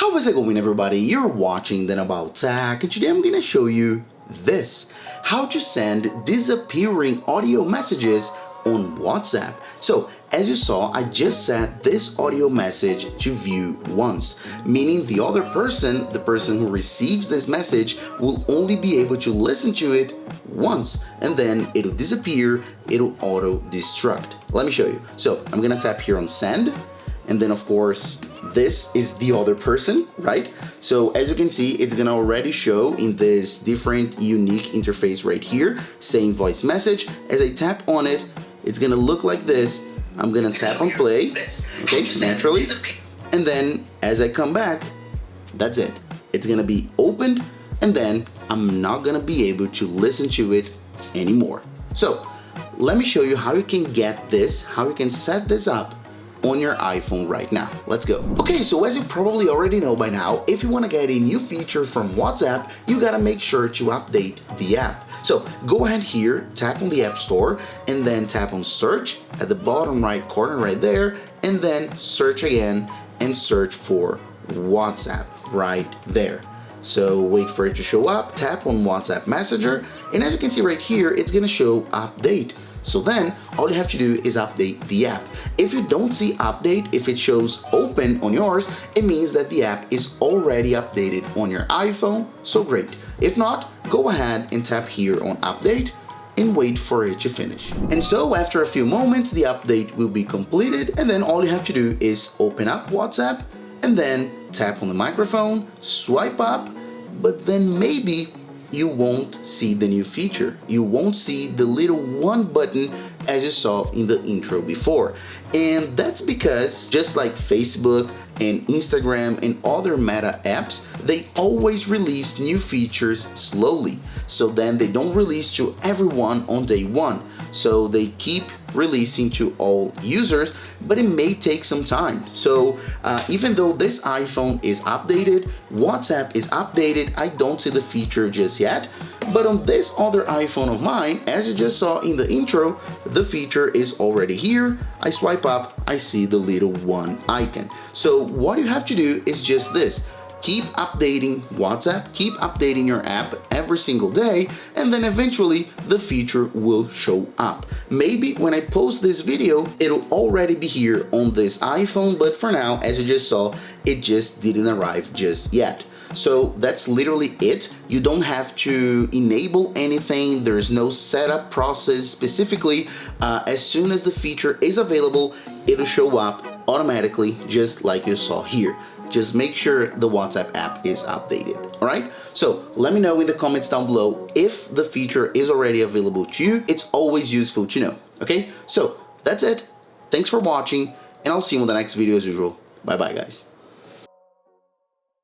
How is it going, everybody? You're watching Then About Tech, and today I'm gonna show you this: how to send disappearing audio messages on WhatsApp. So as you saw, I just set this audio message to view once, meaning the other person, the person who receives this message, will only be able to listen to it once, and then it'll disappear, it'll auto-destruct. Let me show you. So I'm gonna tap here on send, and then of course this is the other person, right? So as you can see, it's gonna already show in this different unique interface right here saying voice message. As I tap on it, it's gonna look like this. I'm gonna tap on play, okay, naturally, and then as I come back, that's it. It's gonna be opened, and then I'm not gonna be able to listen to it anymore. So let me show you how you can get this, how you can set this up on your iPhone right now. Let's go. Okay, so as you probably already know by now, if you want to get a new feature from WhatsApp, you gotta make sure to update the app. So go ahead here, tap on the App Store, and then tap on search at the bottom right corner right there, and then search again and search for WhatsApp right there. So wait for it to show up, tap on WhatsApp Messenger, and as you can see right here, it's gonna show update. So then all you have to do is update the app. If you don't see update, if it shows open on yours, it means that the app is already updated on your iPhone, so great. If not, go ahead and tap here on update and wait for it to finish. And so after a few moments, the update will be completed, and then all you have to do is open up WhatsApp and then tap on the microphone, swipe up, but then maybe you won't see the new feature. You won't see the little one button as you saw in the intro before. And that's because just like Facebook and Instagram and other Meta apps, they always release new features slowly. So then they don't release to everyone on day one. So they keep releasing to all users, but it may take some time. So even though this iPhone is updated, WhatsApp is updated, I don't see the feature just yet. But on this other iPhone of mine, as you just saw in the intro, the feature is already here. I swipe up, I see the little one icon. So what you have to do is just this: keep updating WhatsApp, keep updating your app every single day, and then eventually the feature will show up. Maybe when I post this video, it'll already be here on this iPhone, but for now, as you just saw, it just didn't arrive just yet. So that's literally it. You don't have to enable anything. There's no setup process specifically. As soon as the feature is available, it'll show up automatically, just like you saw here. Just make sure the WhatsApp app is updated, all right? So let me know in the comments down below if the feature is already available to you. It's always useful to know, okay? So that's it. Thanks for watching, and I'll see you in the next video as usual. Bye-bye, guys.